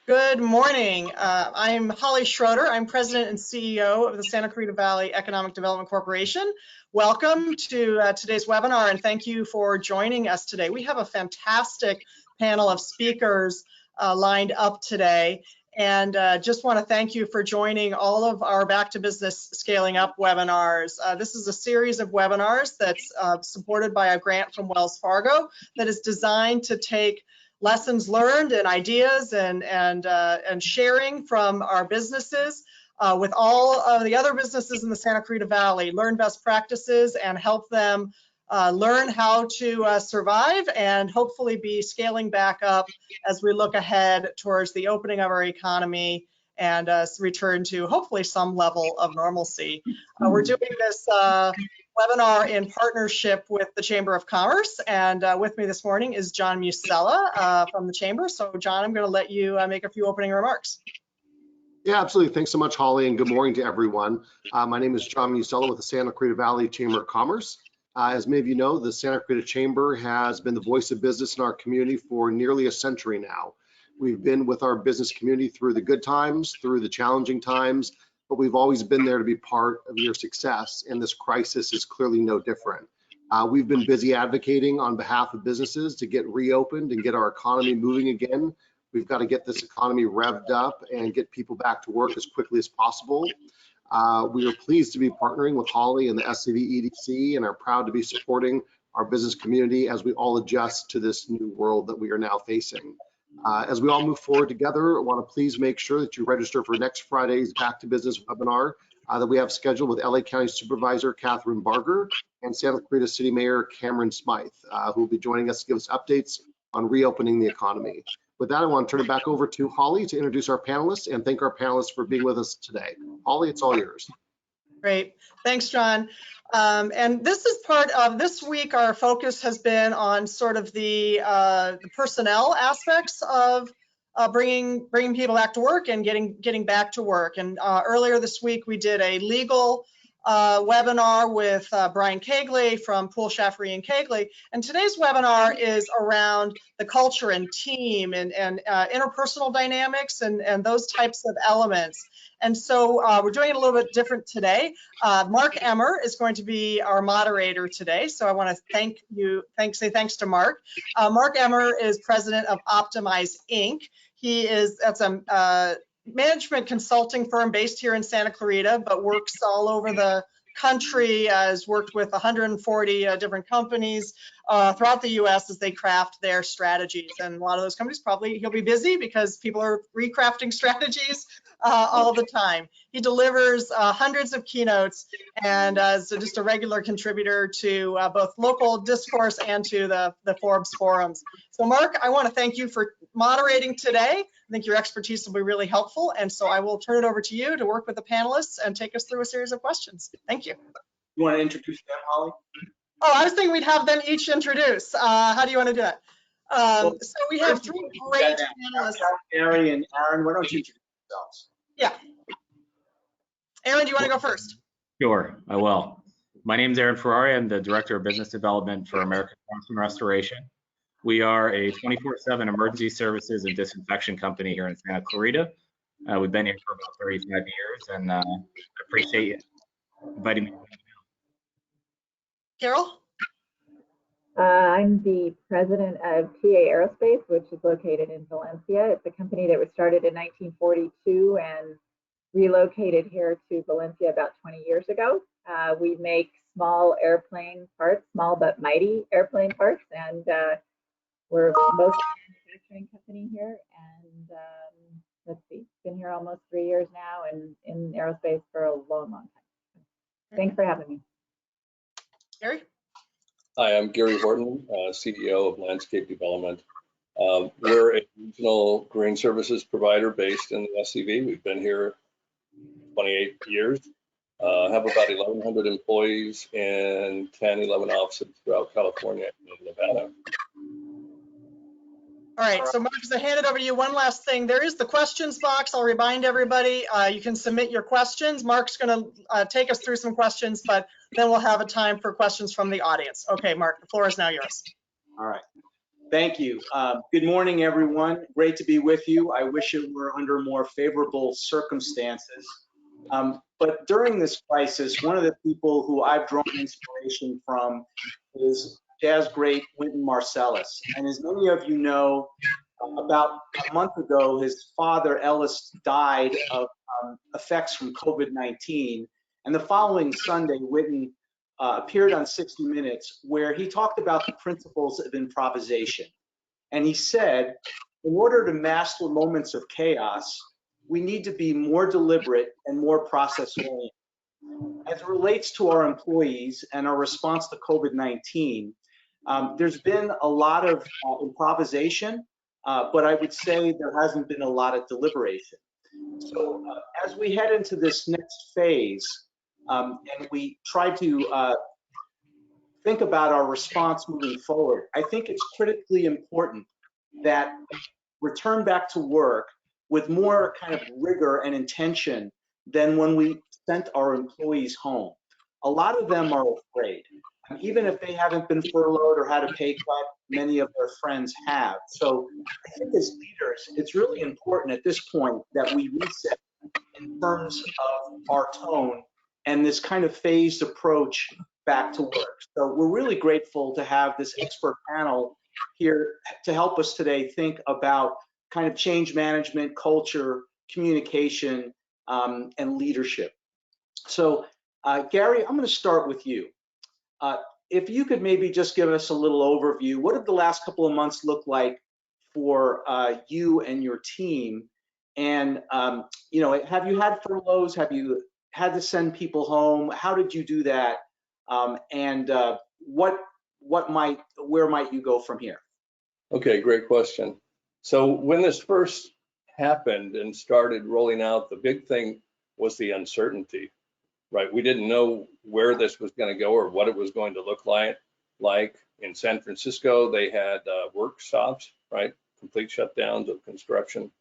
Good morning. I'm Holly Schroeder. I'm President and CEO of the Santa Clarita Valley Economic Development Corporation. Welcome to today's webinar, and thank you for joining us today. We have a fantastic panel of speakers lined up today, and just want to thank you for joining all of our Back to Business Scaling Up webinars. This is a series of webinars that's supported by a grant from Wells Fargo that is designed to take lessons learned and ideas and sharing from our businesses with all of the other businesses in the Santa Clarita Valley, learn best practices and help them learn how to survive and hopefully be scaling back up as we look ahead towards the opening of our economy and return to hopefully some level of normalcy. We're doing this webinar in partnership with the Chamber of Commerce, and with me this morning is John Musella from the Chamber. So John, I'm going to let you make a few opening remarks. Yeah, absolutely. Thanks so much, Holly, and good morning to everyone. My name is John Musella with the Santa Clarita Valley Chamber of Commerce. As many of you know, the Santa Clarita Chamber has been the voice of business in our community for nearly a century now. We've been with our business community through the good times, through the challenging times, but we've always been there to be part of your success, and this crisis is clearly no different. We've been busy advocating on behalf of businesses to get reopened and get our economy moving again. We've got to get this economy revved up and get people back to work as quickly as possible. We are pleased to be partnering with Holly and the SCV EDC and are proud to be supporting our business community as we all adjust to this new world that we are now facing. As we all move forward together, I want to please make sure that you register for next Friday's Back to Business webinar that we have scheduled with LA County Supervisor Catherine Barger and Santa Clarita City Mayor Cameron Smythe, who will be joining us to give us updates on reopening the economy. With that, I want to turn it back over to Holly to introduce our panelists and thank our panelists for being with us today. Holly, it's all yours. Great. Thanks, John. And this is part of this week. Our focus has been on sort of the personnel aspects of bringing people back to work and getting back to work. And earlier this week, we did a legal webinar with Brian Kegley from Poole, Shaffery and Kegley. And today's webinar is around the culture and team and interpersonal dynamics and those types of elements. And so we're doing it a little bit different today. Mark Emmer is going to be our moderator today. So I want to say thanks to Mark. Mark Emmer is president of Optimize Inc. That's a management consulting firm based here in Santa Clarita, but works all over the country, has worked with 140 different companies throughout the US as they craft their strategies. And a lot of those companies probably he'll be busy because people are recrafting strategies all the time. He delivers hundreds of keynotes and is just a regular contributor to both local discourse and to the Forbes forums. So Mark, I want to thank you for moderating today. I think your expertise will be really helpful. And so I will turn it over to you to work with the panelists and take us through a series of questions. Thank you. You want to introduce them, Holly? Oh, I was thinking we'd have them each introduce. How do you want to do that? So we have three great panelists. Gary and Aaron, why don't you introduce yourselves? Yeah. Aaron, do you want to go first? Sure, I will. My name is Aaron Ferrari. I'm the Director of Business Development for American Farms Restoration. We are a 24/7 emergency services and disinfection company here in Santa Clarita. We've been here for about 35 years, and I appreciate you inviting me. Carol? I'm the president of TA Aerospace, which is located in Valencia. It's a company that was started in 1942 and relocated here to Valencia about 20 years ago. We make small airplane parts, small but mighty airplane parts, and we're mostly a manufacturing company here. And let's see, been here almost 3 years now and in aerospace for a long, long time. Thanks for having me. Gary? Hi, I'm Gary Horton, CEO of Landscape Development. We're a regional grain services provider based in the SCV. We've been here 28 years, have about 1,100 employees and 11 offices throughout California and Nevada. All right, so Mark, as I hand it over to you, one last thing. There is the questions box. I'll remind everybody, you can submit your questions. Mark's going to take us through some questions, but then we'll have a time for questions from the audience. Okay, Mark, the floor is now yours. All right. Thank you. Good morning, everyone. Great to be with you. I wish it were under more favorable circumstances. But during this crisis, one of the people who I've drawn inspiration from is jazz great Wynton Marsalis. And as many of you know, about a month ago, his father, Ellis, died of effects from COVID-19. And the following Sunday, Wynton appeared on 60 Minutes, where he talked about the principles of improvisation. And he said, in order to master moments of chaos, we need to be more deliberate and more process-oriented. As it relates to our employees and our response to COVID-19, there's been a lot of improvisation, but I would say there hasn't been a lot of deliberation. So as we head into this next phase, and we try to think about our response moving forward, I think it's critically important that we return back to work with more kind of rigor and intention than when we sent our employees home. A lot of them are afraid. Even if they haven't been furloughed or had a pay cut, many of their friends have. So I think as leaders, it's really important at this point that we reset in terms of our tone and this kind of phased approach back to work. So we're really grateful to have this expert panel here to help us today think about kind of change management, culture, communication, and leadership. So Gary, I'm going to start with you. If you could maybe just give us a little overview, what have the last couple of months looked like for you and your team? And you know, have you had furloughs? Have you had to send people home? How did you do that? And where might you go from here? Okay, great question. So when this first happened and started rolling out, the big thing was the uncertainty, right? We didn't know where this was going to go or what it was going to look like. Like in San Francisco, they had work stops, right? Complete shutdowns of construction.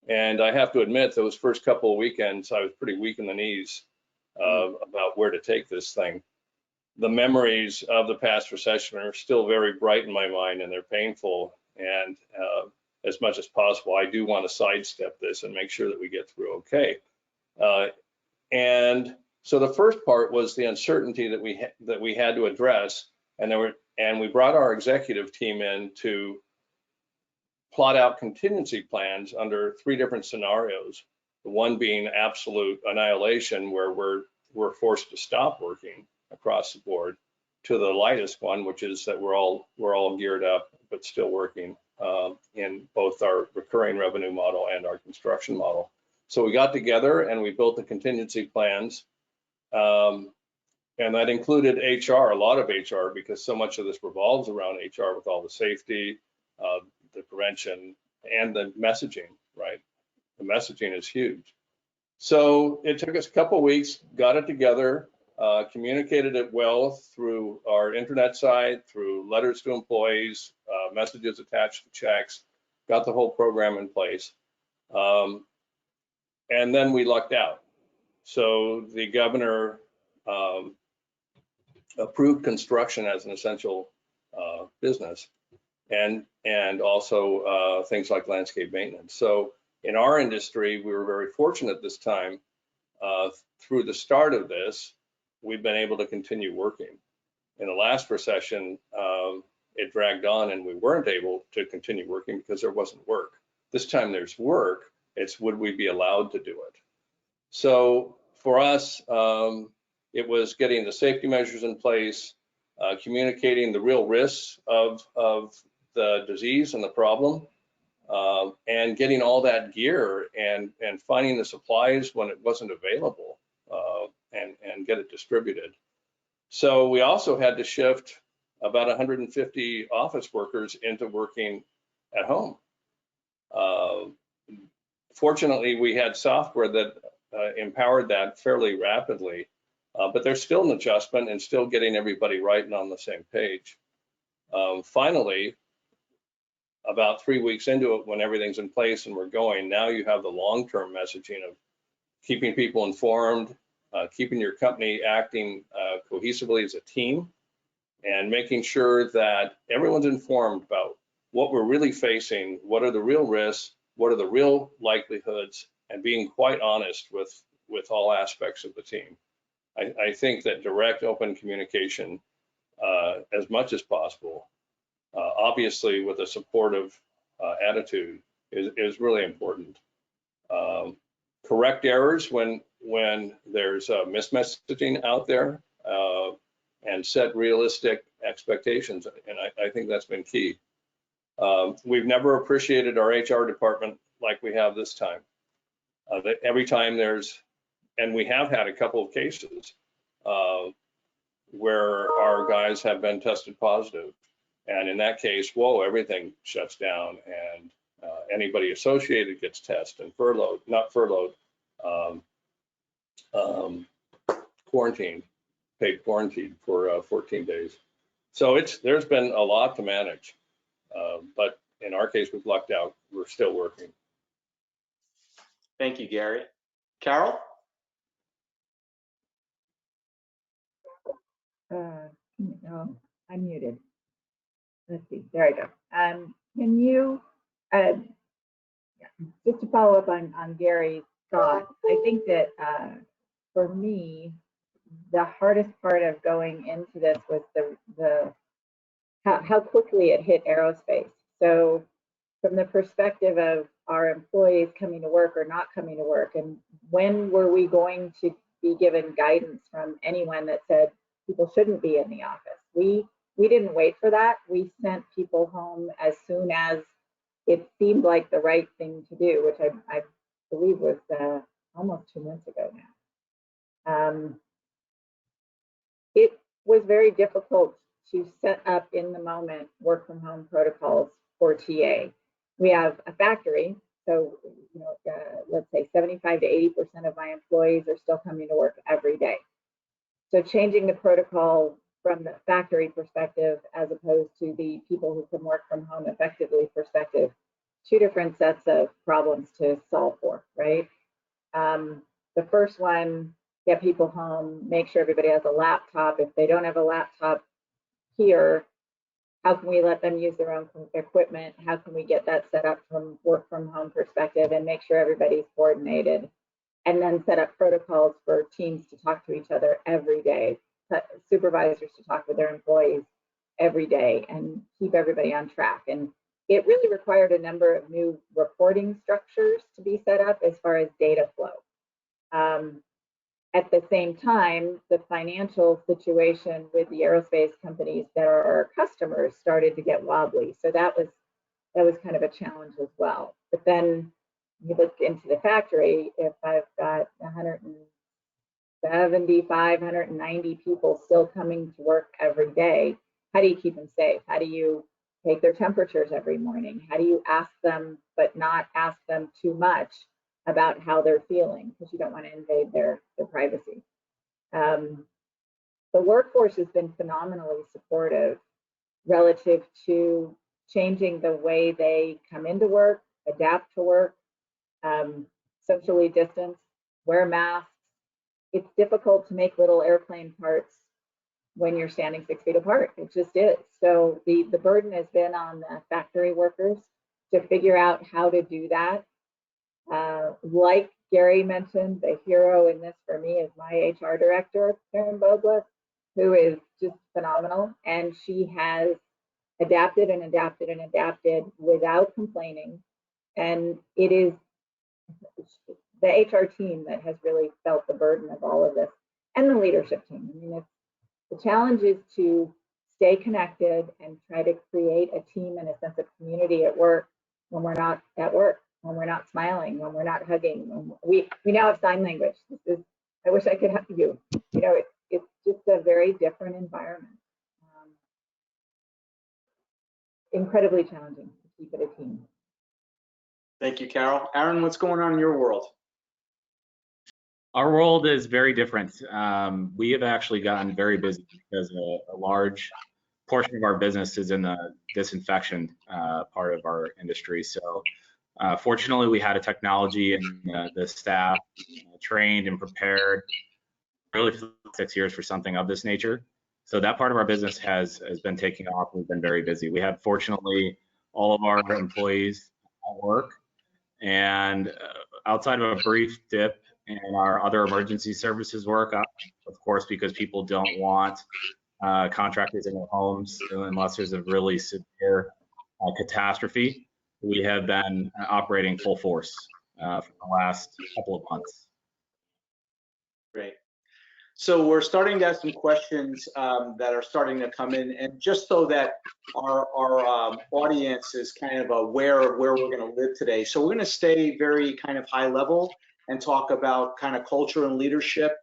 And I have to admit, those first couple of weekends, I was pretty weak in the knees about where to take this thing. The memories of the past recession are still very bright in my mind, and they're painful. And as much as possible, I do want to sidestep this and make sure that we get through okay. And so the first part was the uncertainty that we had to address, and we brought our executive team in to plot out contingency plans under 3 different scenarios. The one being absolute annihilation, where we're forced to stop working across the board, to the lightest one, which is that we're all geared up but still working in both our recurring revenue model and our construction model. So we got together and we built the contingency plans, and that included HR, a lot of HR, because so much of this revolves around HR with all the safety, the prevention, and the messaging, right? The messaging is huge. So it took us a couple of weeks, got it together, communicated it well through our internet site, through letters to employees, messages attached to checks, got the whole program in place. And then we lucked out. So the governor approved construction as an essential business, and also things like landscape maintenance. So in our industry, we were very fortunate this time. Through the start of this, we've been able to continue working. In the last recession, it dragged on and we weren't able to continue working because there wasn't work. This time there's work, it's would we be allowed to do it? So for us, it was getting the safety measures in place, communicating the real risks of the disease and the problem, and getting all that gear and finding the supplies when it wasn't available, and get it distributed. So we also had to shift about 150 office workers into working at home. Fortunately, we had software that empowered that fairly rapidly, but there's still an adjustment and still getting everybody right and on the same page. Finally, about 3 weeks into it, when everything's in place and we're going, now you have the long-term messaging of keeping people informed, keeping your company acting cohesively as a team, and making sure that everyone's informed about what we're really facing, what are the real risks, what are the real likelihoods, and being quite honest with all aspects of the team. I think that direct, open communication, as much as possible, obviously with a supportive attitude, is really important. Correct errors when there's mismessaging out there, and set realistic expectations, and I think that's been key. We've never appreciated our HR department like we have this time. Every time and we have had a couple of cases where our guys have been tested positive, and in that case, whoa, everything shuts down, and anybody associated gets tested and quarantined, paid quarantine for 14 days. So there's been a lot to manage, but in our case, we've lucked out. We're still working. Thank you, Gary. Carol? No, I'm muted. Let's see. There I go. Can you, just to follow up on Gary's thought, I think that for me, the hardest part of going into this was how quickly it hit aerospace. So from the perspective of our employees coming to work or not coming to work, and when were we going to be given guidance from anyone that said people shouldn't be in the office? We didn't wait for that. We sent people home as soon as it seemed like the right thing to do, which I believe was almost 2 months ago now. It was very difficult to set up in the moment work from home protocols for TA. We have a factory, so let's say 75 to 80% of my employees are still coming to work every day. So changing the protocol from the factory perspective as opposed to the people who can work from home effectively perspective, two different sets of problems to solve for, right? The first one, get people home, make sure everybody has a laptop. If they don't have a laptop here, how can we let them use their own equipment? How can we get that set up from work from home perspective and make sure everybody's coordinated? And then set up protocols for teams to talk to each other every day, supervisors to talk with their employees every day and keep everybody on track. And it really required a number of new reporting structures to be set up as far as data flow. At the same time, the financial situation with the aerospace companies that are our customers started to get wobbly. So that was kind of a challenge as well. But then you look into the factory, if I've got 175, 190 people still coming to work every day, how do you keep them safe? How do you take their temperatures every morning? How do you ask them, but not ask them too much about how they're feeling, because you don't want to invade their privacy. The workforce has been phenomenally supportive relative to changing the way they come into work, adapt to work, socially distance, wear masks. It's difficult to make little airplane parts when you're standing 6 feet apart. It just is. So the burden has been on the factory workers to figure out how to do that. Like Gary mentioned, the hero in this for me is my HR director, Karen Bogler, who is just phenomenal. And she has adapted and adapted and adapted without complaining. And it is the HR team that has really felt the burden of all of this, and the leadership team. I mean, the challenge is to stay connected and try to create a team and a sense of community at work when we're not at work, when we're not smiling, when we're not hugging. We now have sign language. I wish I could hug you. It's just a very different environment. Incredibly challenging to keep it a team. Thank you, Carol. Aaron, what's going on in your world? Our world is very different. We have actually gotten very busy because a large portion of our business is in the disinfection part of our industry. So fortunately, we had a technology and the staff trained and prepared really for 6 years for something of this nature. So that part of our business has been taking off. We've been very busy. We have fortunately all of our employees at work. And outside of a brief dip in our other emergency services work, of course, because people don't want contractors in their homes unless there's a really severe catastrophe, we have been operating full force for the last couple of months. Great. So we're starting to have some questions that are starting to come in, and just so that our audience is kind of aware of where we're going to live today. So we're going to stay very kind of high level and talk about kind of culture and leadership,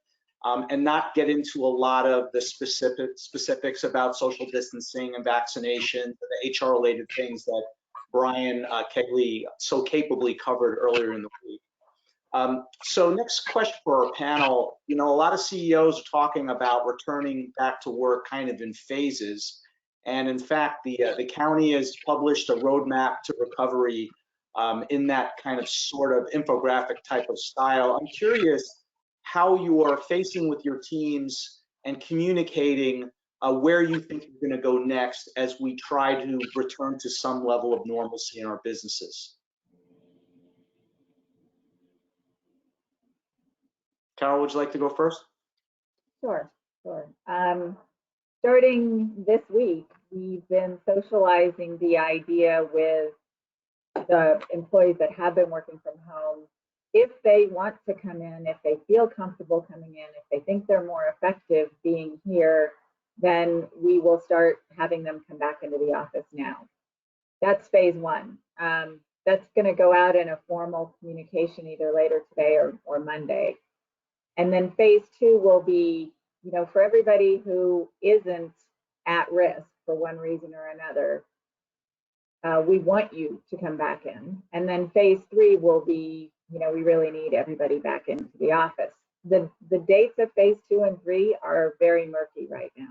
and not get into a lot of the specifics about social distancing and vaccination, the HR related things that Brian Kegley so capably covered earlier in the week. So next question for our panel, a lot of CEOs are talking about returning back to work kind of in phases. And in fact, the county has published a roadmap to recovery in that kind of sort of infographic type of style. I'm curious how you are facing with your teams and communicating where you think you're going to go next as we try to return to some level of normalcy in our businesses. Carol, would you like to go first? Sure. Starting this week, we've been socializing the idea with the employees that have been working from home. If they want to come in, if they feel comfortable coming in, if they think they're more effective being here, then we will start having them come back into the office now. That's phase one. That's going to go out in a formal communication either later today or Monday. And then phase two will be, for everybody who isn't at risk for one reason or another, we want you to come back in. And then phase three will be, we really need everybody back into the office. The dates of phase 2 and 3 are very murky right now.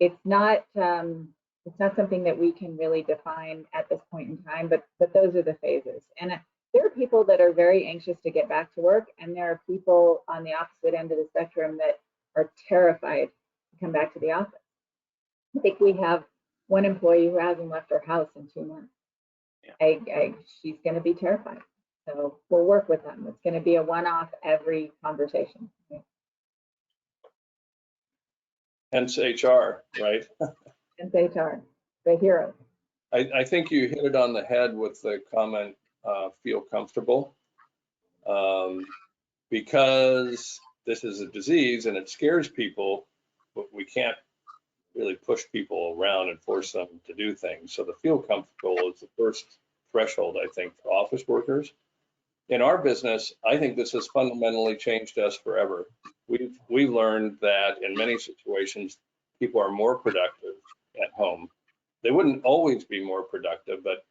It's not something that we can really define at this point in time, but those are the phases. And there are people that are very anxious to get back to work, and there are people on the opposite end of the spectrum that are terrified to come back to the office. I think we have one employee who hasn't left her house in 2 months. Yeah. She's going to be terrified. So we'll work with them. It's going to be a one-off every conversation. Hence HR, right? Hence HR, the hero. I think you hit it on the head with the comment, feel comfortable. Because this is a disease and it scares people, but we can't really push people around and force them to do things. So the feel comfortable is the first threshold, I think, for office workers. In our business, I think this has fundamentally changed us forever. We've learned that in many situations, people are more productive at home. They wouldn't always be more productive, but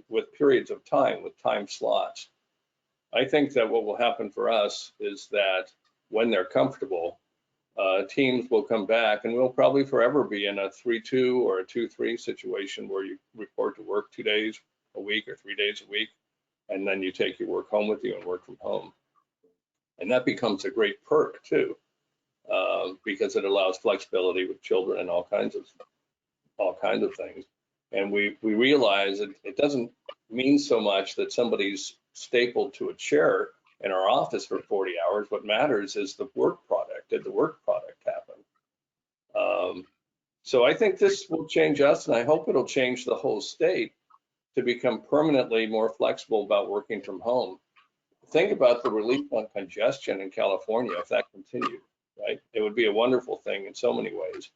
with periods of time, with time slots. I think that what will happen for us is that when they're comfortable, teams will come back, and we'll probably forever be in a 3-2 or a 2-3 situation where you report to work 2 days a week or 3 days a week, and then you take your work home with you and work from home. And that becomes a great perk too, because it allows flexibility with children and all kinds of things. And we realize it doesn't mean so much that somebody's stapled to a chair in our office for 40 hours. What matters is the work product. Did the work product happen? So I think this will change us, and I hope it'll change the whole state to become permanently more flexible about working from home. Think about the relief on congestion in California if that continued, right? It would be a wonderful thing in so many ways.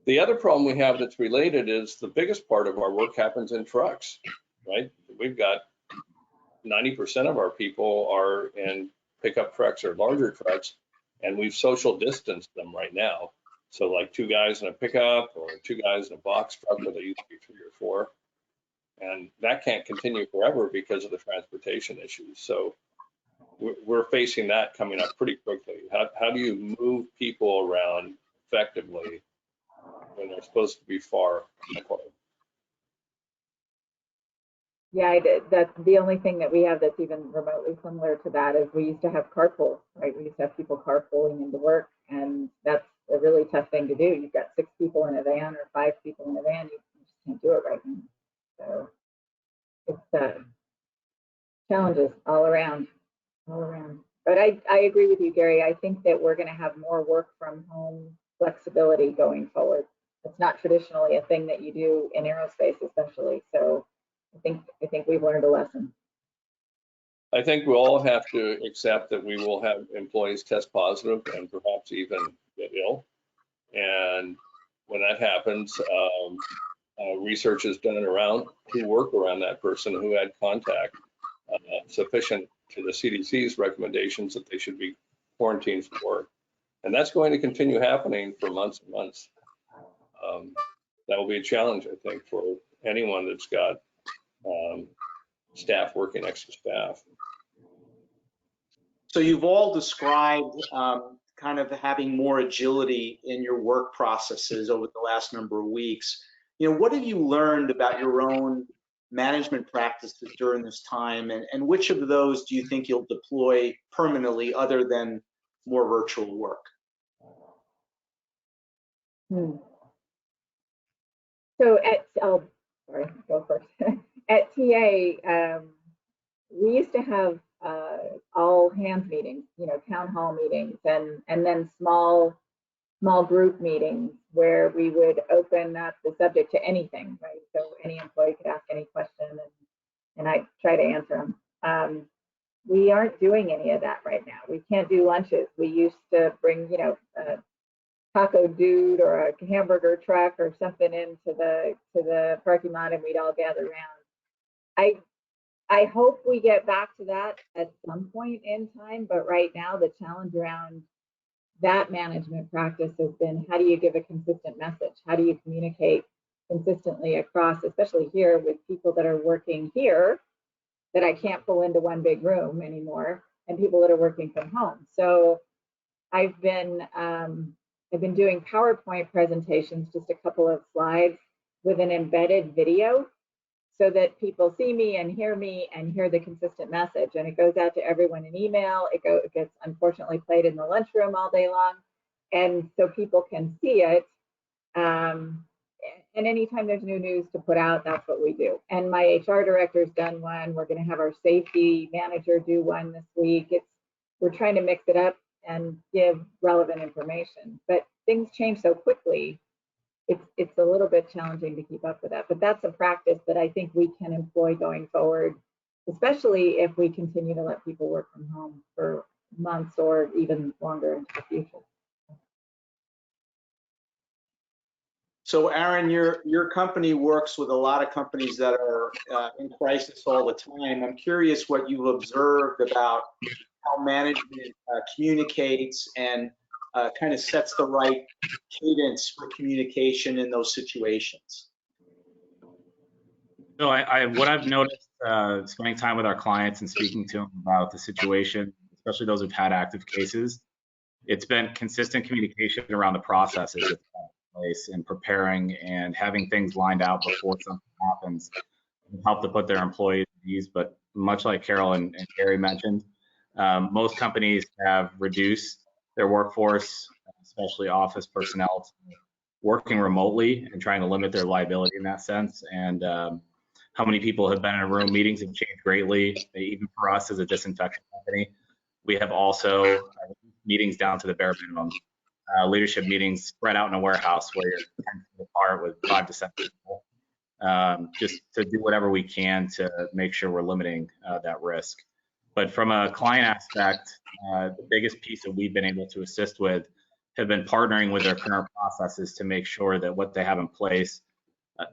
The other problem we have that's related is the biggest part of our work happens in trucks, right? We've got 90% of our people are in pickup trucks or larger trucks, and we've social distanced them right now. So like 2 guys in a pickup or 2 guys in a box truck where there used to be 3 or 4. And that can't continue forever because of the transportation issues. So we're facing that coming up pretty quickly. How do you move people around effectively when they're supposed to be far apart? Yeah, that's the only thing that we have that's even remotely similar to that is we used to have carpools, right? We used to have people carpooling into work, and that's a really tough thing to do. You've got 6 people in a van or 5 people in a van. You just can't do it right now. So it's challenges all around. But I agree with you, Gary. I think that we're going to have more work from home flexibility going forward. It's not traditionally a thing that you do in aerospace, especially. So I think we've learned a lesson. I think we'll all have to accept that we will have employees test positive and perhaps even get ill. And when that happens, research is done around who work around that person who had contact sufficient to the CDC's recommendations that they should be quarantined for work. And that's going to continue happening for months and months. That will be a challenge, I think, for anyone that's got staff working extra staff. So you've all described kind of having more agility in your work processes over the last number of weeks. You know, what have you learned about your own management practices during this time, and which of those do you think you'll deploy permanently other than more virtual work? So sorry, go first. At TA, we used to have all hands meetings, you know, town hall meetings, and then small group meetings where we would open up the subject to anything, right? So any employee could ask any question, and I try to answer them. We aren't doing any of that right now. We can't do lunches. We used to bring, you know, a taco dude or a hamburger truck or something into the parking lot, and we'd all gather around. I hope we get back to that at some point in time, but right now the challenge around that management practice has been, how do you give a consistent message? How do you communicate consistently across, especially here with people that are working here that I can't pull into one big room anymore, and people that are working from home. So I've been doing PowerPoint presentations, just a couple of slides with an embedded video, so that people see me and hear the consistent message. And it goes out to everyone in email. It gets unfortunately played in the lunchroom all day long. And so people can see it. And anytime there's new news to put out, that's what we do. And my HR director's done one. We're going to have our safety manager do one this week. We're trying to mix it up and give relevant information. But things change so quickly. It's a little bit challenging to keep up with that, but that's a practice that I think we can employ going forward, especially if we continue to let people work from home for months or even longer into the future. So Aaron, your company works with a lot of companies that are in crisis all the time. I'm curious what you've observed about how management communicates and kind of sets the right cadence for communication in those situations. So what I've noticed spending time with our clients and speaking to them about the situation, especially those who've had active cases, it's been consistent communication around the processes that's in place and preparing and having things lined out before something happens to help to put their employees at ease. But much like Carol and Gary mentioned, most companies have reduced their workforce, especially office personnel, working remotely and trying to limit their liability in that sense. And how many people have been in a room? Meetings have changed greatly. Even for us as a disinfection company, we have also meetings down to the bare minimum. Leadership meetings spread out in a warehouse where you're 10 feet apart with 5 to 7 people, just to do whatever we can to make sure we're limiting that risk. But from a client aspect, the biggest piece that we've been able to assist with have been partnering with their current processes to make sure that what they have in place,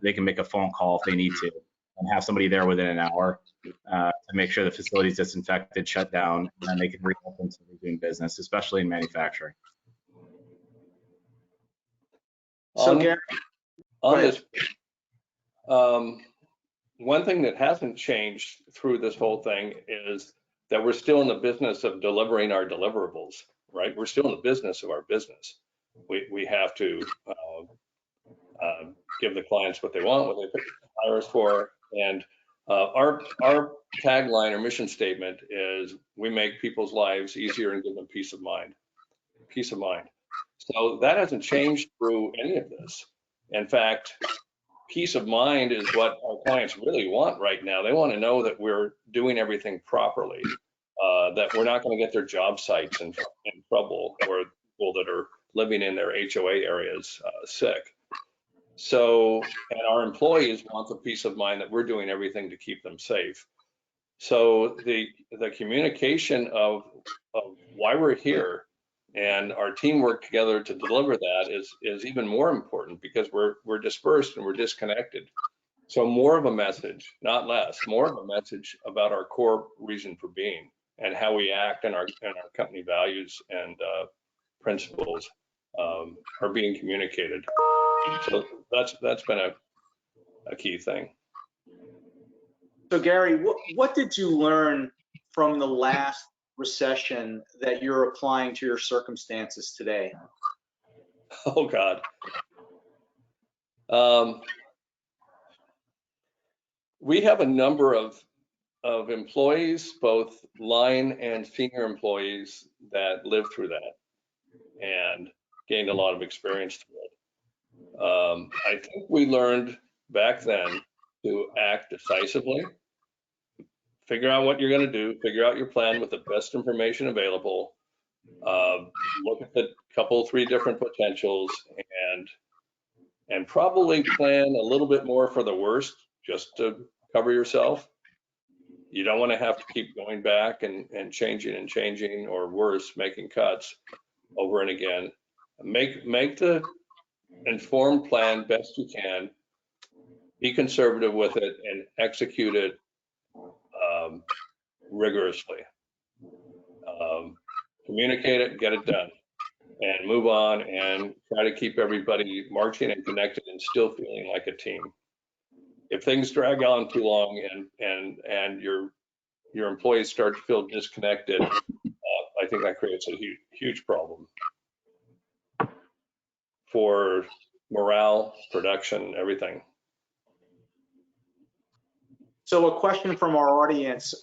they can make a phone call if they need to and have somebody there within an hour to make sure the facility is disinfected, shut down, and then they can reopen to resume business, especially in manufacturing. So Gary, on this, one thing that hasn't changed through this whole thing is that we're still in the business of delivering our deliverables, right? We're still in the business of our business. We have to give the clients what they want, what they hire us for. And our tagline or mission statement is, we make people's lives easier and give them peace of mind. Peace of mind. So that hasn't changed through any of this. In fact, peace of mind is what our clients really want right now. They want to know that we're doing everything properly, that we're not going to get their job sites in trouble, or people that are living in their HOA areas sick. So, and our employees want the peace of mind that we're doing everything to keep them safe. So the communication of why we're here and our teamwork together to deliver that is even more important, because we're dispersed and we're disconnected. So more of a message, not less, more of a message about our core reason for being and how we act, and our company values and principles are being communicated. So that's been a key thing. So Gary, what did you learn from the last recession that you're applying to your circumstances today? Oh God. We have a number of employees, both line and senior employees, that lived through that and gained a lot of experience through it. I think we learned back then to act decisively, figure out what you're going to do, figure out your plan with the best information available, look at the couple, 3 different potentials, and probably plan a little bit more for the worst, just to cover yourself. You don't want to have to keep going back and changing, or worse, making cuts over and again. Make the informed plan best you can, be conservative with it, and execute it rigorously. Communicate it, get it done, and move on, and try to keep everybody marching and connected and still feeling like a team. If things drag on too long and your employees start to feel disconnected, I think that creates a huge problem for morale, production, everything. So a question from our audience,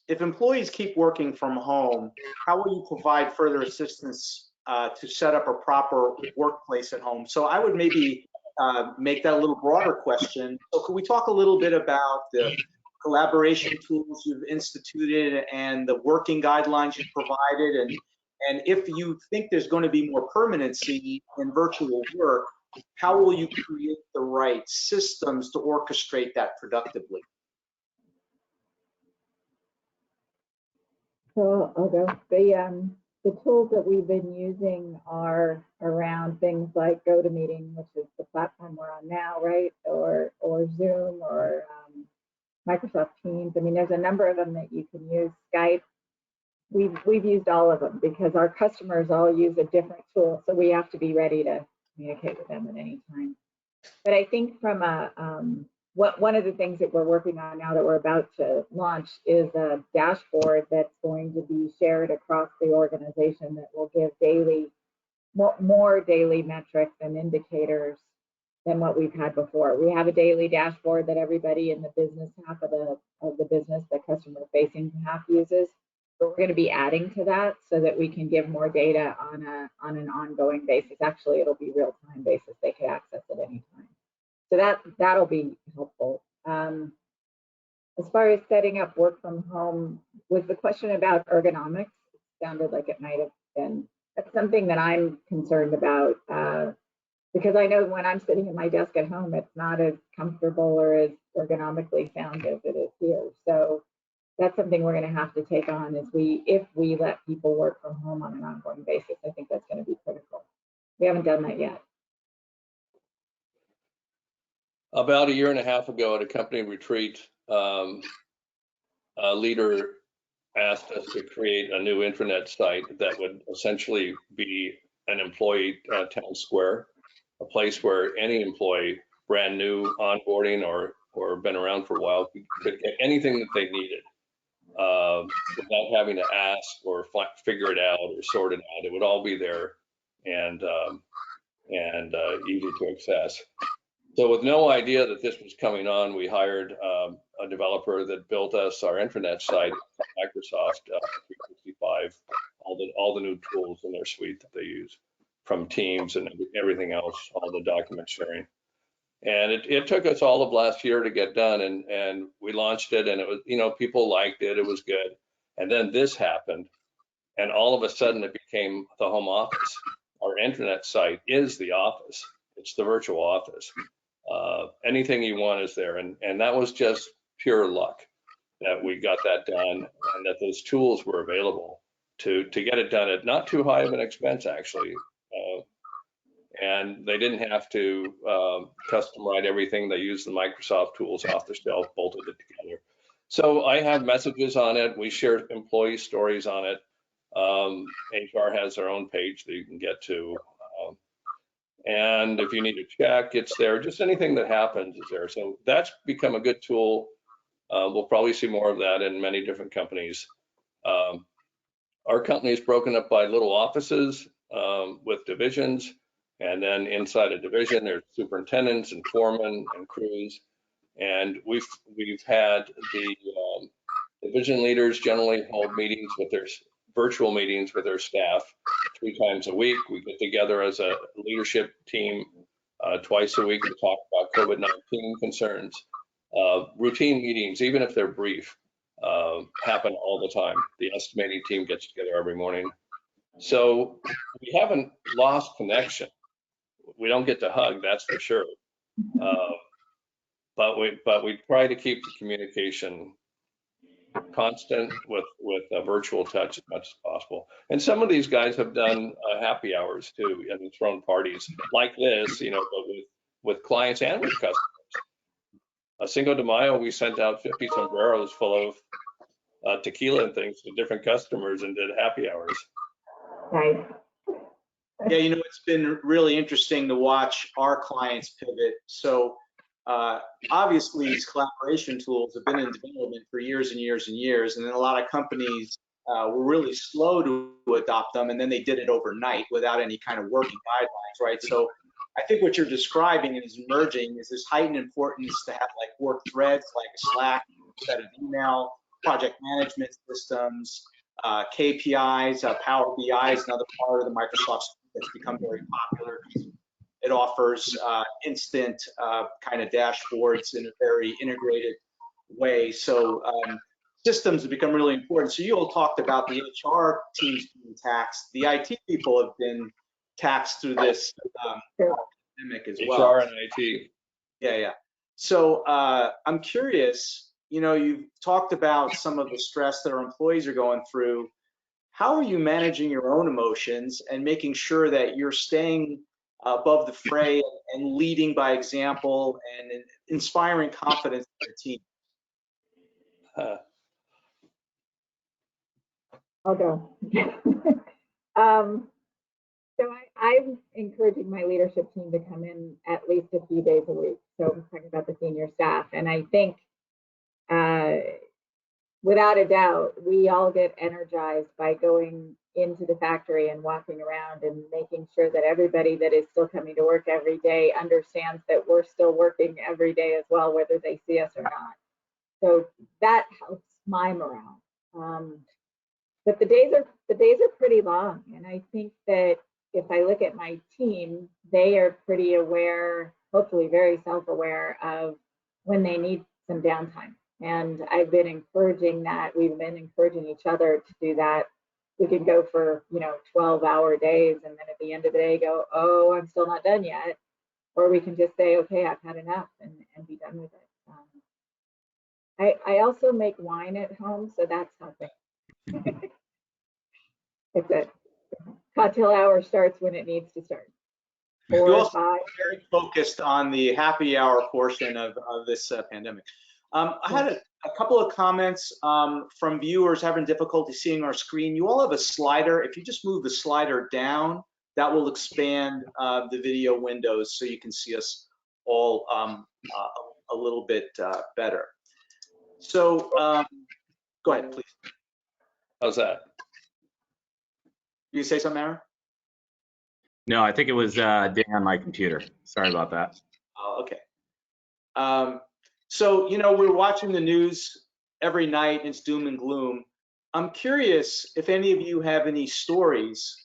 if employees keep working from home, how will you provide further assistance to set up a proper workplace at home? So I would maybe make that a little broader question. So could we talk a little bit about the collaboration tools you've instituted and the working guidelines you've provided, and if you think there's going to be more permanency in virtual work, how will you create the right systems to orchestrate that productively? So I'll go. The tools that we've been using are around things like GoToMeeting, which is the platform we're on now, right? Or Zoom, or Microsoft Teams. I mean, there's a number of them that you can use. Skype. We've used all of them because our customers all use a different tool, so we have to be ready to communicate with them at any time. But I think from one of the things that we're working on now that we're about to launch is a dashboard that's going to be shared across the organization that will give more daily metrics and indicators than what we've had before. We have a daily dashboard that everybody in the business half of the business, the customer facing half, uses. But we're going to be adding to that so that we can give more data on an ongoing basis. Actually, it'll be real-time basis. They can access it anytime. So that'll be helpful. As far as setting up work from home, was the question about ergonomics? It sounded like it might have been. That's something that I'm concerned about because I know when I'm sitting at my desk at home, it's not as comfortable or as ergonomically sound as it is here. So that's something we're going to have to take on if we let people work from home on an ongoing basis. I think that's going to be critical. We haven't done that yet. About 1.5 years ago at a company retreat, a leader asked us to create a new intranet site that would essentially be an employee town square, a place where any employee, brand new, onboarding or been around for a while, could get anything that they needed without having to ask or figure it out or sort it out. It would all be there and easy to access. So with no idea that this was coming on, we hired a developer that built us our intranet site, Microsoft 365, all the new tools in their suite that they use, from Teams and everything else, all the document sharing. And it took us all of last year to get done, and we launched it, and it was, people liked it. It was good. And then this happened, and all of a sudden it became the home office. Our intranet site is the office. It's the virtual office. Anything you want is there. And that was just pure luck that we got that done and that those tools were available to get it done at not too high of an expense, actually. And they didn't have to custom write everything. They used the Microsoft tools off the shelf, bolted it together. So I have messages on it. We share employee stories on it. HR has their own page that you can get to. And if you need to check, it's there. Just anything that happens is there. So that's become a good tool. We'll probably see more of that in many different companies. Our company is broken up by little offices with divisions. And then inside a division, there's superintendents and foremen and crews. And we've had the division leaders generally hold meetings with their virtual meetings with their staff 3 times a week. We get together as a leadership team twice a week to talk about COVID-19 concerns. Routine meetings, even if they're brief, happen all the time. The estimating team gets together every morning. So we haven't lost connection. We don't get to hug, that's for sure. But we try to keep the communication constant with a virtual touch as much as possible. And some of these guys have done happy hours too, and thrown parties like this, but with clients and with customers. Cinco de Mayo, we sent out 50 sombreros full of tequila and things to different customers and did happy hours. Nice. Yeah, it's been really interesting to watch our clients pivot. So obviously these collaboration tools have been in development for years and years and years. And then a lot of companies were really slow to adopt them. And then they did it overnight without any kind of working guidelines, right? So I think what you're describing is emerging is this heightened importance to have like work threads, like Slack, set of email, project management systems, KPIs, Power BI is another part of the Microsoft suite that's become very popular. It offers instant kind of dashboards in a very integrated way. So systems have become really important. So you all talked about the HR teams being taxed. The IT people have been taxed through this pandemic as well. HR and IT. Yeah. So I'm curious, you've talked about some of the stress that our employees are going through. How are you managing your own emotions and making sure that you're staying above the fray and leading by example and inspiring confidence in your team? I'll go. So I'm encouraging my leadership team to come in at least a few days a week. So I'm talking about the senior staff. And I think without a doubt, we all get energized by going into the factory and walking around and making sure that everybody that is still coming to work every day understands that we're still working every day as well, whether they see us or not. So that helps my morale. But the days are pretty long, and I think that if I look at my team, they are pretty aware, hopefully very self-aware of when they need some downtime. And I've been encouraging that. We've been encouraging each other to do that. We could go for 12-hour days, and then at the end of the day go, oh, I'm still not done yet. Or we can just say, okay, I've had enough, and be done with it. I also make wine at home, so that's helping. It's a cocktail hour starts when it needs to start. You're also very focused on the happy hour portion of this pandemic. I had a couple of comments from viewers having difficulty seeing our screen. You all have a slider. If you just move the slider down, that will expand the video windows so you can see us all a little bit better. So go ahead, please. How's that? You say something, Aaron? No, I think it was Dan on my computer. Sorry about that. Oh, okay. So, we're watching the news every night. It's doom and gloom. I'm curious if any of you have any stories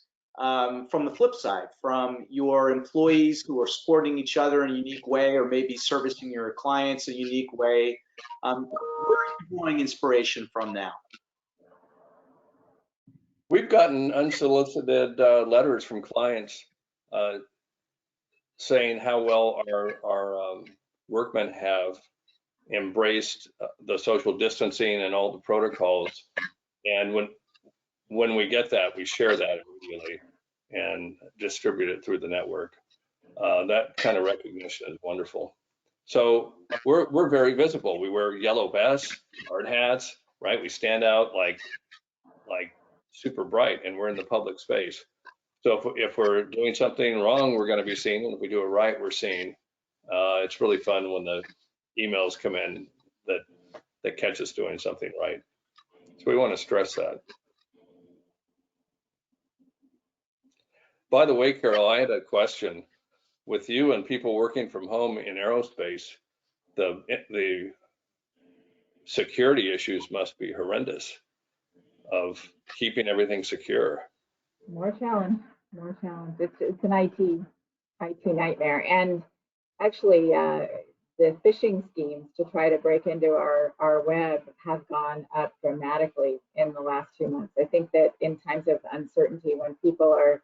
from the flip side, from your employees who are supporting each other in a unique way, or maybe servicing your clients in a unique way? Where are you drawing inspiration from now? We've gotten unsolicited letters from clients saying how well our workmen have embraced the social distancing and all the protocols. And when we get that, we share that immediately and distribute it through the network. That kind of recognition is wonderful. So we're very visible. We wear yellow vests, hard hats, right? We stand out like super bright, and we're in the public space. So if we're doing something wrong, we're going to be seen, and if we do it right, we're seen. It's really fun when the emails come in that catch us doing something right. So we want to stress that. By the way, Carol, I had a question. With you and people working from home in aerospace, the security issues must be horrendous of keeping everything secure. More challenge. It's an IT nightmare. And actually, the phishing schemes to try to break into our web have gone up dramatically in the last 2 months. I think that in times of uncertainty, when people are,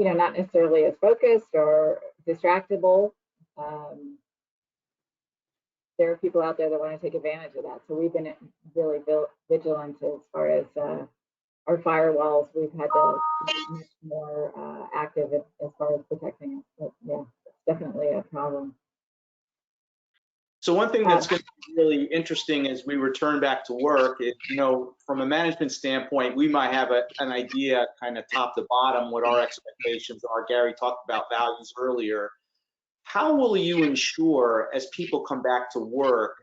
not necessarily as focused or distractible, there are people out there that want to take advantage of that. So we've been really vigilant as far as our firewalls. We've had to be much more active as far as protecting us. But yeah, it's definitely a problem. So one thing that's going to be really interesting as we return back to work is, from a management standpoint, we might have an idea kind of top to bottom what our expectations are. Gary talked about values earlier. How will you ensure as people come back to work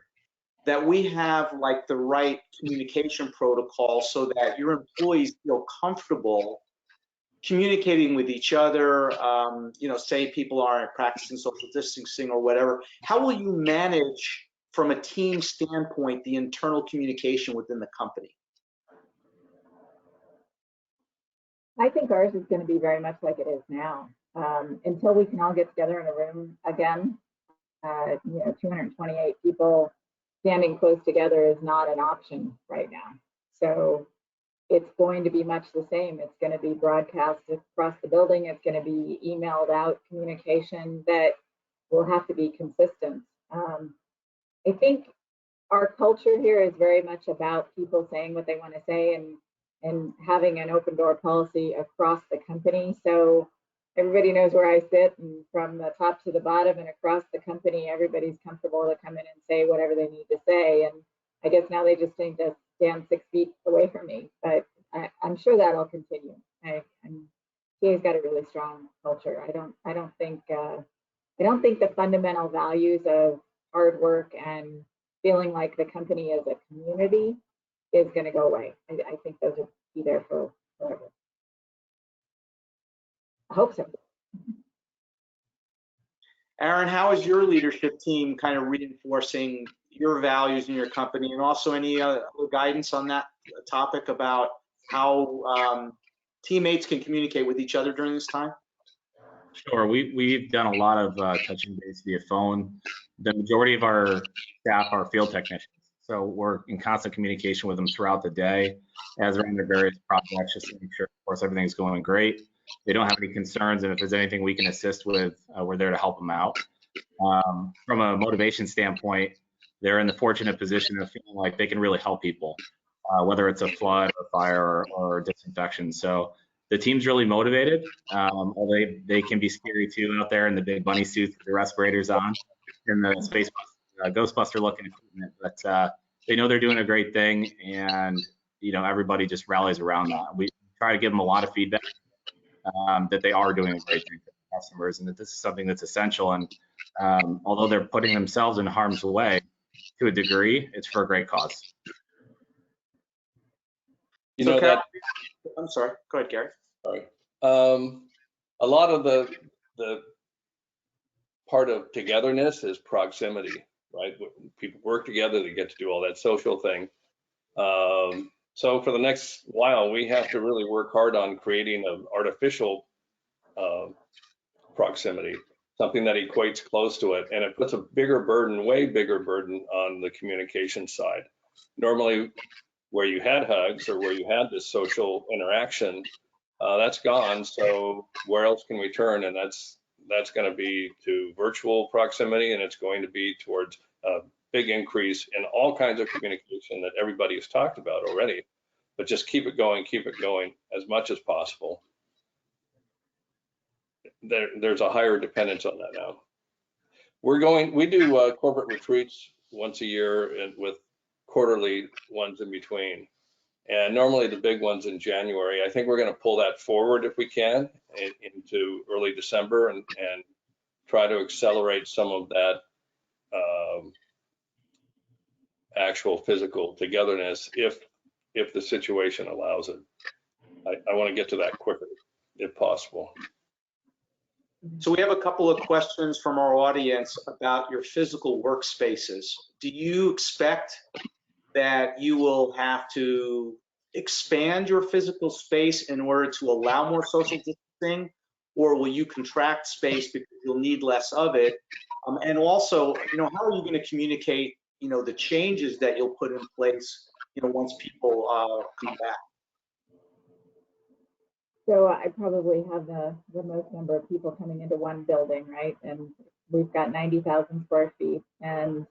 that we have like the right communication protocol so that your employees feel comfortable communicating with each other, say people aren't practicing social distancing or whatever? How will you manage from a team standpoint the internal communication within the company? I think ours is going to be very much like it is now. Until we can all get together in a room again, 228 people standing close together is not an option right now. So it's going to be much the same. It's going to be broadcast across the building. It's going to be emailed out communication that will have to be consistent. I think our culture here is very much about people saying what they want to say and having an open door policy across the company. So everybody knows where I sit, and from the top to the bottom and across the company, everybody's comfortable to come in and say whatever they need to say. And I guess now they just need to stand 6 feet away from me, but I'm sure that'll continue. TA's got a really strong culture. I don't think the fundamental values of hard work and feeling like the company is a community is going to go away. I think those will be there for forever. I hope so. Aaron, how is your leadership team kind of reinforcing your values in your company, and also any other guidance on that topic about how teammates can communicate with each other during this time? Sure. We've done a lot of touching base via phone. The majority of our staff are field technicians, so we're in constant communication with them throughout the day as they're in their various projects, just to make sure, of course, everything's going great. They don't have any concerns, and if there's anything we can assist with, we're there to help them out. From a motivation standpoint, they're in the fortunate position of feeling like they can really help people, whether it's a flood or fire or disinfection. So the team's really motivated. Although they can be scary too out there in the big bunny suits with the respirators on and the space Ghostbuster looking equipment, but they know they're doing a great thing, and everybody just rallies around that. We try to give them a lot of feedback that they are doing a great thing for customers, and that this is something that's essential. And although they're putting themselves in harm's way to a degree, it's for a great cause. I'm sorry. Go ahead, Gary. Sorry. A lot of the part of togetherness is proximity, right? When people work together, they get to do all that social thing. So for the next while, we have to really work hard on creating an artificial proximity, something that equates close to it, and it puts a bigger burden, way bigger burden on the communication side. Normally, where you had hugs or where you had this social interaction, that's gone. So where else can we turn? And that's going to be to virtual proximity, and it's going to be towards a big increase in all kinds of communication that everybody has talked about already. But just keep it going as much as possible. There's a higher dependence on that now. We do corporate retreats once a year and with quarterly ones in between. And normally the big ones in January. I think we're going to pull that forward if we can into early December and try to accelerate some of that actual physical togetherness if the situation allows it. I want to get to that quicker if possible. So we have a couple of questions from our audience about your physical workspaces. Do you expect that you will have to expand your physical space in order to allow more social distancing, or will you contract space because you'll need less of it? And also, how are you going to communicate, the changes that you'll put in place, once people come back? So I probably have the most number of people coming into one building, right? And we've got 90,000 square feet. And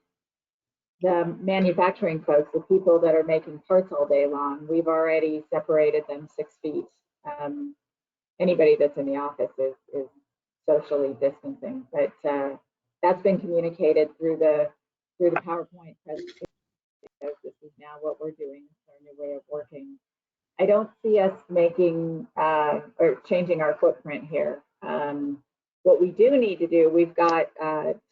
the manufacturing folks, the people that are making parts all day long, we've already separated them 6 feet. Anybody that's in the office is socially distancing, but that's been communicated through the PowerPoint presentation. This is now what we're doing. It's our new way of working. I don't see us making or changing our footprint here. What we do need to do, we've got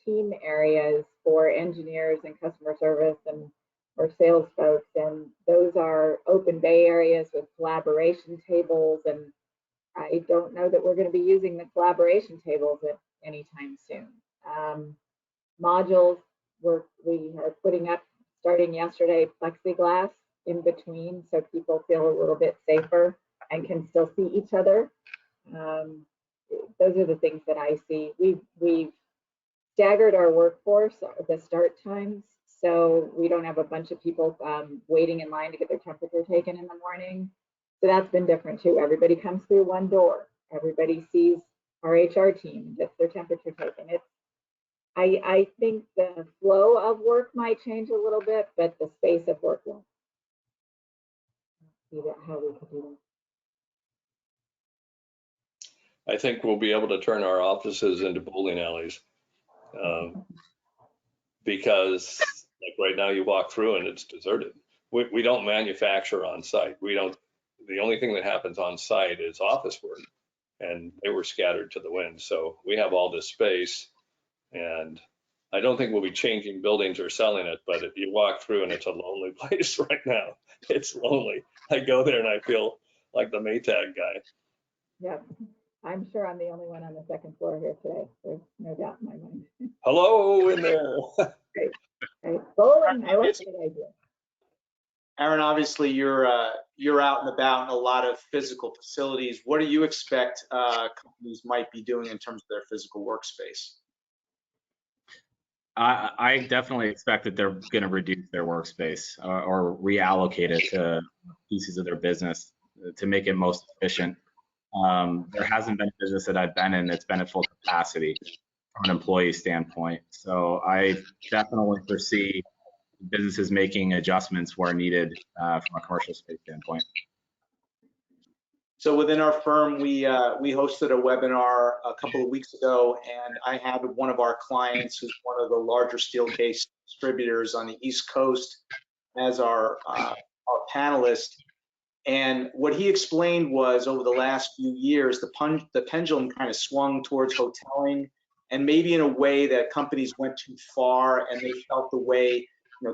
team areas for engineers and customer service or sales folks, and those are open bay areas with collaboration tables. And I don't know that we're going to be using the collaboration tables at any time soon. Modules, we are putting up, starting yesterday, plexiglass in between so people feel a little bit safer and can still see each other. Those are the things that I see. We've staggered our workforce, the start times, so we don't have a bunch of people waiting in line to get their temperature taken in the morning. So that's been different too. Everybody comes through one door. Everybody sees our HR team, gets their temperature taken. I think the flow of work might change a little bit, but the space of work won't. See how we could do that. I think we'll be able to turn our offices into bowling alleys because like right now you walk through and it's deserted. We don't manufacture on site. The only thing that happens on site is office work, and they were scattered to the wind. So we have all this space, and I don't think we'll be changing buildings or selling it, but if you walk through and it's a lonely place right now, it's lonely. I go there and I feel like the Maytag guy. Yeah, I'm sure I'm the only one on the second floor here today. There's no doubt in my mind. Hello in there. Right. Bowling, I like that idea. Aaron, obviously you're out and about in a lot of physical facilities. What do you expect companies might be doing in terms of their physical workspace? I definitely expect that they're going to reduce their workspace or reallocate it to pieces of their business to make it most efficient. There hasn't been a business that I've been in that's been at full capacity from an employee standpoint. So I definitely foresee businesses making adjustments where needed from a commercial space standpoint. So within our firm, we hosted a webinar a couple of weeks ago, and I had one of our clients, who's one of the larger steel case distributors on the East Coast, as our panelist. And what he explained was, over the last few years, the pendulum kind of swung towards hoteling, and maybe in a way that companies went too far, and they felt the way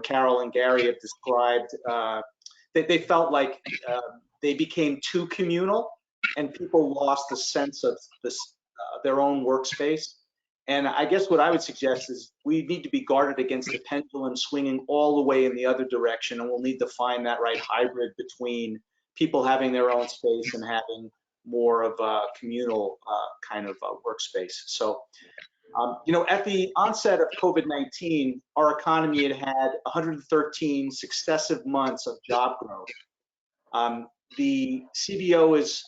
Carol and Gary have described. They felt like they became too communal, and people lost the sense of their own workspace. And I guess what I would suggest is we need to be guarded against the pendulum swinging all the way in the other direction, and we'll need to find that right hybrid between people having their own space and having more of a communal kind of workspace. So, you know, at the onset of COVID-19, our economy had had 113 successive months of job growth. The CBO is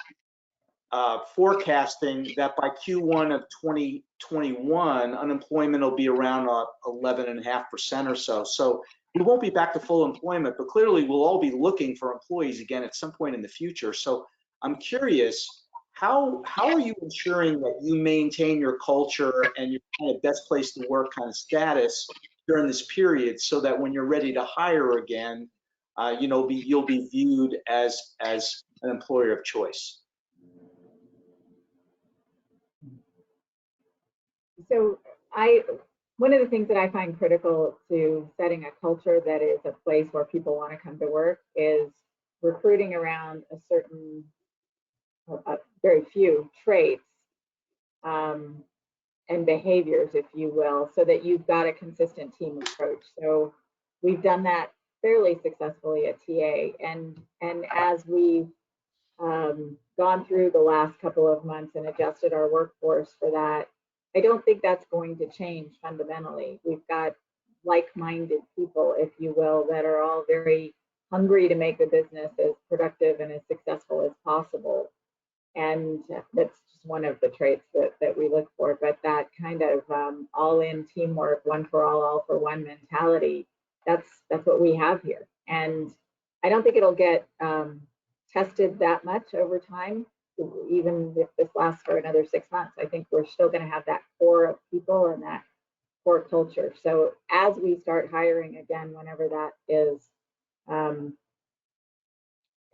forecasting that by Q1 of 2021, unemployment will be around 11.5% or so. So we won't be back to full employment, but clearly we'll all be looking for employees again at some point in the future. So I'm curious, how are you ensuring that you maintain your culture and your kind of best place to work kind of status during this period, so that when you're ready to hire again, you know, you'll be viewed as an employer of choice? So one of the things that I find critical to setting a culture that is a place where people want to come to work is recruiting around a certain, very few traits and behaviors, if you will, so that you've got a consistent team approach. So we've done that fairly successfully at TA, and as we've gone through the last couple of months and adjusted our workforce for that, I don't think that's going to change fundamentally. We've got like-minded people, if you will, that are all very hungry to make the business as productive and as successful as possible. And that's just one of the traits that we look for. But that kind of all-in teamwork, one for all for one mentality, that's what we have here. And I don't think it'll get tested that much over time. Even if this lasts for another 6 months, I think we're still going to have that core of people and that core culture. So as we start hiring again, whenever that is,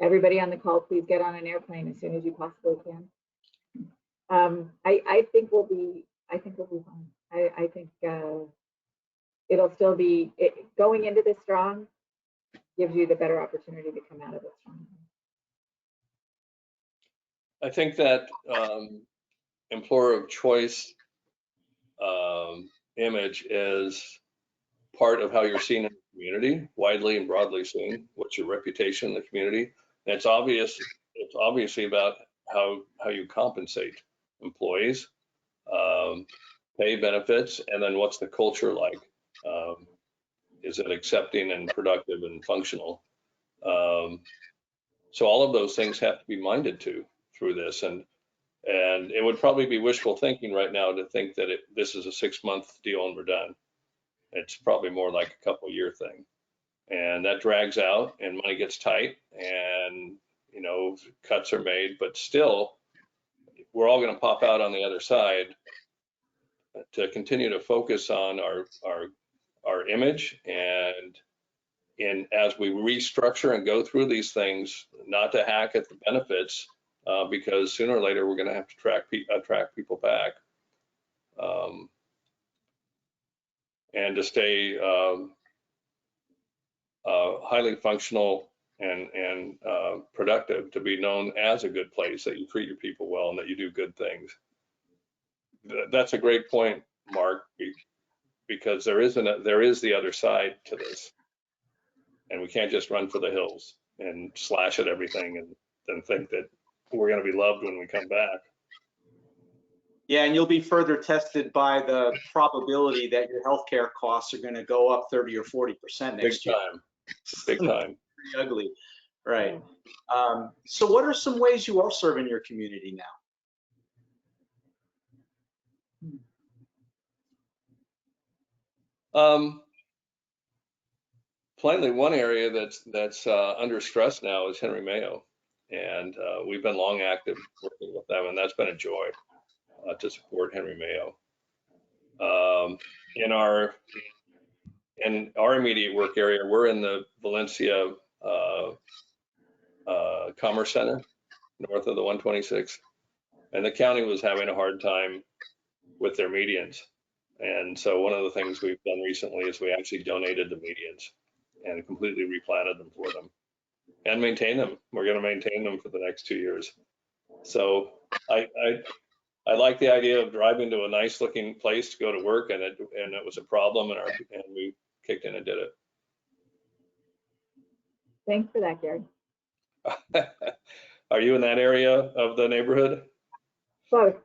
everybody on the call, please get on an airplane as soon as you possibly can. I think we'll be fine. I think it'll still be, going into this strong gives you the better opportunity to come out of it strong. I think that employer of choice image is part of how you're seen in the community, widely and broadly seen. What's your reputation in the community? And it's obvious. It's obviously about how you compensate employees, pay, benefits, and then what's the culture like? Is it accepting and productive and functional? So all of those things have to be minded to through this, and it would probably be wishful thinking right now to think that this is a 6-month deal and we're done. It's probably more like a couple-year thing, and that drags out, and money gets tight, and you know, cuts are made, but still, we're all going to pop out on the other side to continue to focus on our image, and as we restructure and go through these things, not to hack at the benefits. Because sooner or later we're going to have to attract people back, and to stay highly functional and productive, to be known as a good place, that you treat your people well and that you do good things. That's a great point, Mark, because there is the other side to this, and we can't just run for the hills and slash at everything and then think that we're going to be loved when we come back. Yeah, and you'll be further tested by the probability that your healthcare costs are going to go up 30 or 40% next year. Big time. Pretty ugly, right? So, what are some ways you are serving your community now? Plainly, one area that's under stress now is Henry Mayo, and we've been long active working with them, and that's been a joy to support Henry Mayo. In our immediate work area, we're in the Valencia Commerce Center, north of the 126, and the county was having a hard time with their medians, and so one of the things we've done recently is we actually donated the medians and completely replanted them for them and maintain them. We're going to maintain them for the next 2 years. So I like the idea of driving to a nice looking place to go to work, and it was a problem, and we kicked in and did it. Thanks for that, Gary. Are you in that area of the neighborhood? Both.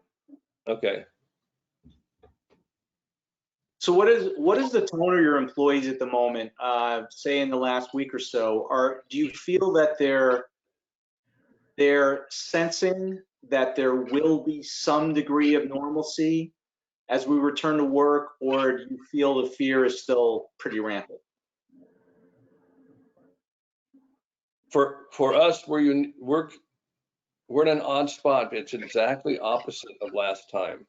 Okay. So what is the tone of your employees at the moment? Say in the last week or so, do you feel that they're sensing that there will be some degree of normalcy as we return to work, or do you feel the fear is still pretty rampant? For us, we're in an odd spot. It's exactly opposite of last time.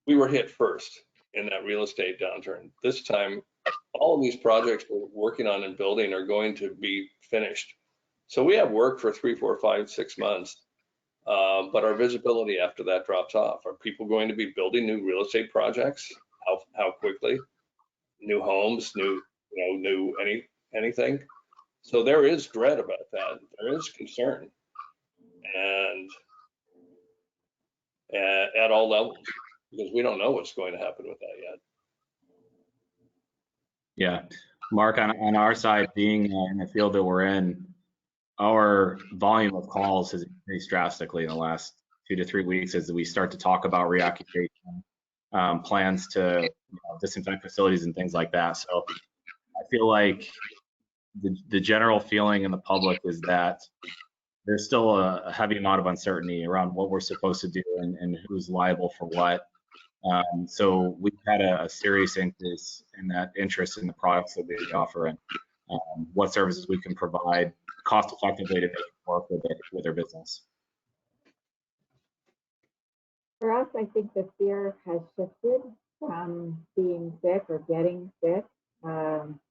We were hit first in that real estate downturn. This time, all of these projects we're working on and building are going to be finished. So we have work for 3, 4, 5, 6 months, but our visibility after that drops off. Are people going to be building new real estate projects? How quickly? New homes, new anything? So there is dread about that. There is concern, and at all levels, because we don't know what's going to happen with that yet. Yeah, Mark, on our side, being in the field that we're in, our volume of calls has increased drastically in the last 2 to 3 weeks as we start to talk about reoccupation plans to disinfect facilities and things like that. So I feel like the general feeling in the public is that there's still a heavy amount of uncertainty around what we're supposed to do and who's liable for what. So we've had a serious increase in that interest in the products that we offer and what services we can provide cost effectively to make it work with their business. For us, I think the fear has shifted from being sick or getting sick.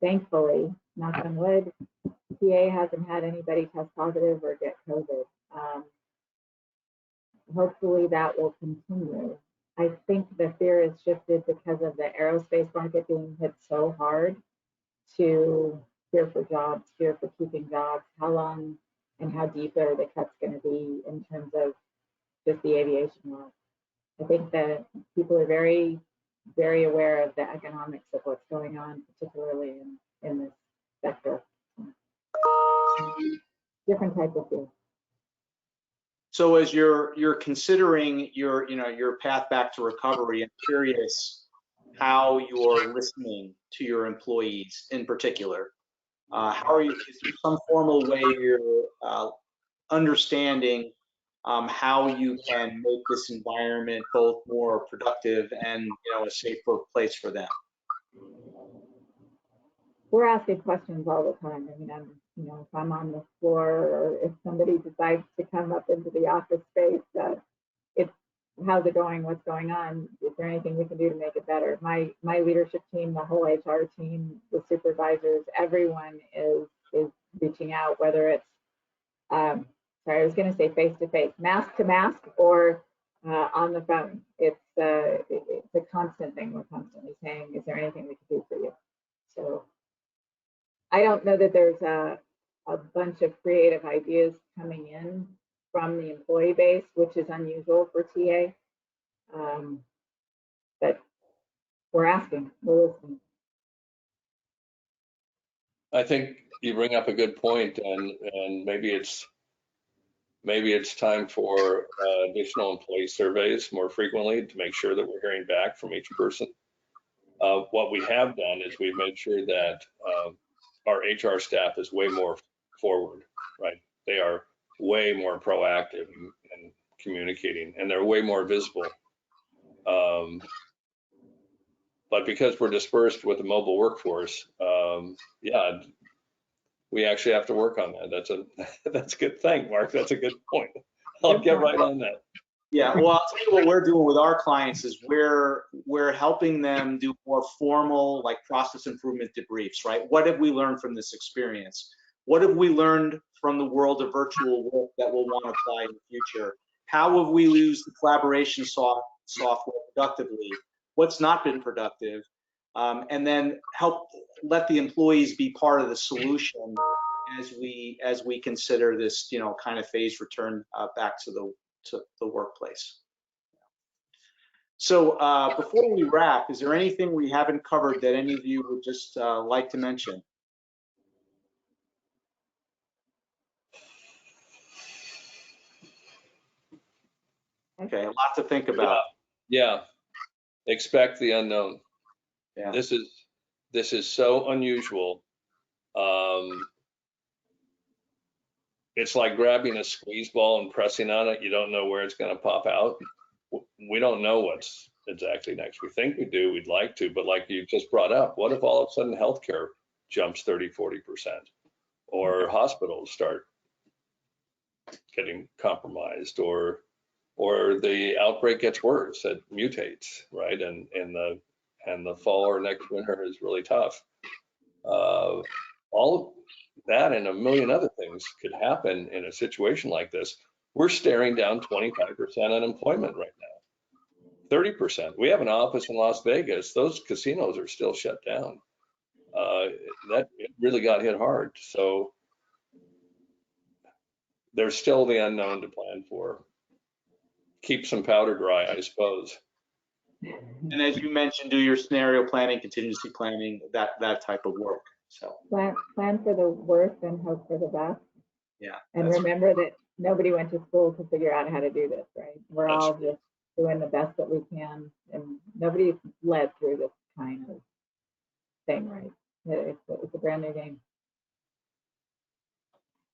Thankfully, knock on wood, TA hasn't had anybody test positive or get COVID. Hopefully that will continue. I think the fear has shifted because of the aerospace market being hit so hard to fear for jobs, fear for keeping jobs. How long and how deep are the cuts going to be in terms of just the aviation world? I think that people are very, very aware of the economics of what's going on, particularly in this sector. Different type of fear. So as you're considering your path back to recovery, I'm curious how you're listening to your employees in particular. How are you? Is there some formal way you're understanding how you can make this environment both more productive and a safer place for them? We're asking questions all the time. I mean, if I'm on the floor or if somebody decides to come up into the office space, it's how's it going? What's going on? Is there anything we can do to make it better? My leadership team, the whole HR team, the supervisors, everyone is reaching out, whether it's sorry, I was going to say face to face, mask to mask, or on the phone. It's a constant thing. We're constantly saying, is there anything we can do for you? So I don't know that there's a bunch of creative ideas coming in from the employee base, which is unusual for TA. But we're asking, we're listening. I think you bring up a good point, and maybe it's time for additional employee surveys more frequently to make sure that we're hearing back from each person. What we have done is we've made sure that our HR staff is way more forward, right? They are way more proactive in communicating, and they're way more visible. But because we're dispersed with a mobile workforce, yeah, we actually have to work on that. That's a good thing, Mark. That's a good point. I'll get right on that. Yeah, well, I'll tell you what we're doing with our clients is we're helping them do more formal, like, process improvement debriefs, right? What have we learned from this experience? What have we learned from the world of virtual work that we'll want to apply in the future? How have we used the collaboration software productively? What's not been productive? And then help let the employees be part of the solution as we consider this, kind of phased return back to the workplace. So before we wrap, is there anything we haven't covered that any of you would just like to mention? Okay, a lot to think about. Yeah. Expect the unknown. Yeah. This is so unusual. It's like grabbing a squeeze ball and pressing on it. You don't know where it's going to pop out. We don't know what's exactly next. We think we do, we'd like to, but like you just brought up, what if all of a sudden healthcare jumps 30-40%, or hospitals start getting compromised, or the outbreak gets worse, it mutates, right? And the fall or next winter is really tough. All of that and a million other things could happen in a situation like this. We're staring down 25% unemployment right now, 30%. We have an office in Las Vegas. Those casinos are still shut down. That really got hit hard. So there's still the unknown to plan for. Keep some powder dry, I suppose. And as you mentioned, do your scenario planning, contingency planning, that type of work. So Plan for the worst and hope for the best. yeah. And remember that nobody went to school to figure out how to do this, right? We're all just doing the best that we can, and nobody's led through this kind of thing, right? It's a brand new game.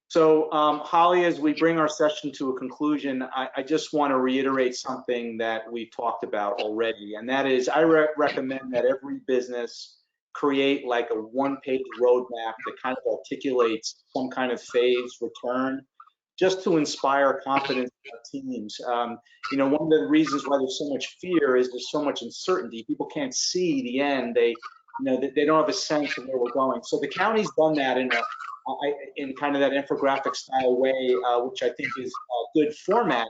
So Holly, as we bring our session to a conclusion, I just want to reiterate something that we talked about already, and that is I recommend that every business create like a one-page roadmap that kind of articulates some kind of phased return, just to inspire confidence in our teams. You know, one of the reasons why there's so much fear is there's so much uncertainty. People can't see the end. They don't have a sense of where we're going. So the county's done that in kind of that infographic style way, which I think is a good format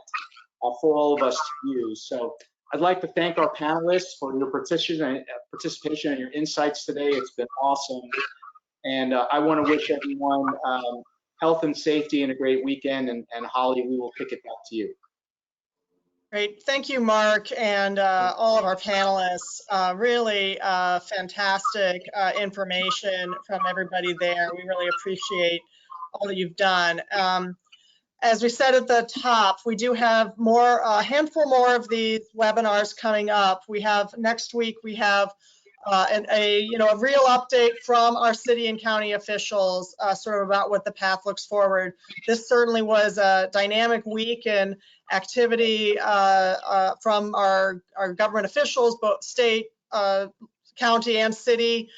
for all of us to use. So I'd like to thank our panelists for your participation and your insights today. It's been awesome. And I want to wish everyone health and safety and a great weekend. And Holly, we will kick it back to you. Great. Thank you, Mark, and all of our panelists. Really fantastic information from everybody there. We really appreciate all that you've done. As we said at the top, we do have a handful more of these webinars coming up. We have next week, we have a real update from our city and county officials, sort of about what the path looks forward. This certainly was a dynamic week in activity from our government officials, both state, county, and city.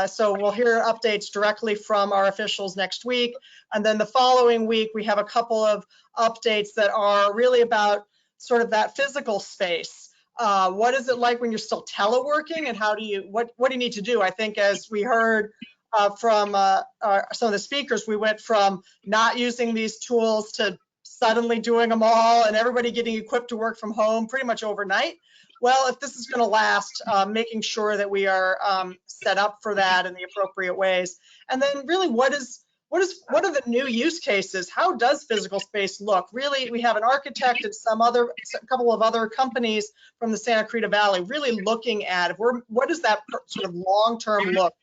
So we'll hear updates directly from our officials next week. And then the following week, we have a couple of updates that are really about sort of that physical space. What is it like when you're still teleworking, and what do you need to do? I think as we heard from some of the speakers, we went from not using these tools to suddenly doing them all and everybody getting equipped to work from home pretty much overnight. Well, if this is going to last, making sure that we are set up for that in the appropriate ways. And then really, what are the new use cases? How does physical space look? Really, we have an architect and a couple of other companies from the Santa Clarita Valley really looking at what is that sort of long-term look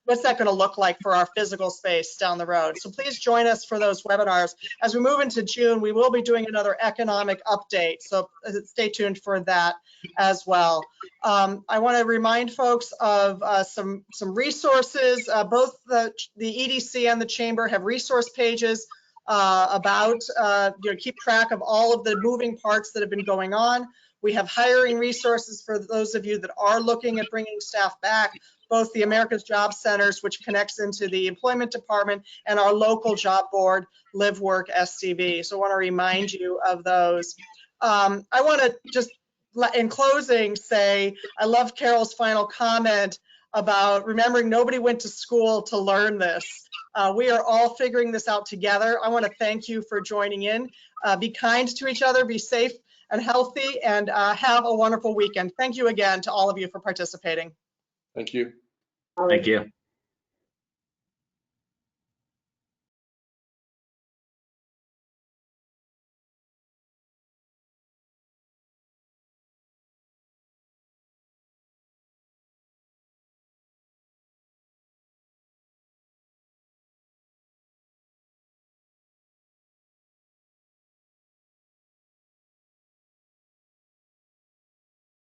what's that going to look like for our physical space down the road? So please join us for those webinars. As we move into June, we will be doing another economic update, so stay tuned for that as well. I want to remind folks of some resources. Both the EDC and the Chamber have resource pages about keep track of all of the moving parts that have been going on. We have hiring resources for those of you that are looking at bringing staff back, both the America's Job Centers, which connects into the employment department, and our local job board, Live Work SCV. So I want to remind you of those. I want to just, in closing, say I love Carol's final comment about remembering nobody went to school to learn this. We are all figuring this out together. I want to thank you for joining in. Be kind to each other, be safe and healthy, and have a wonderful weekend. Thank you again to all of you for participating. Thank you. Thank you.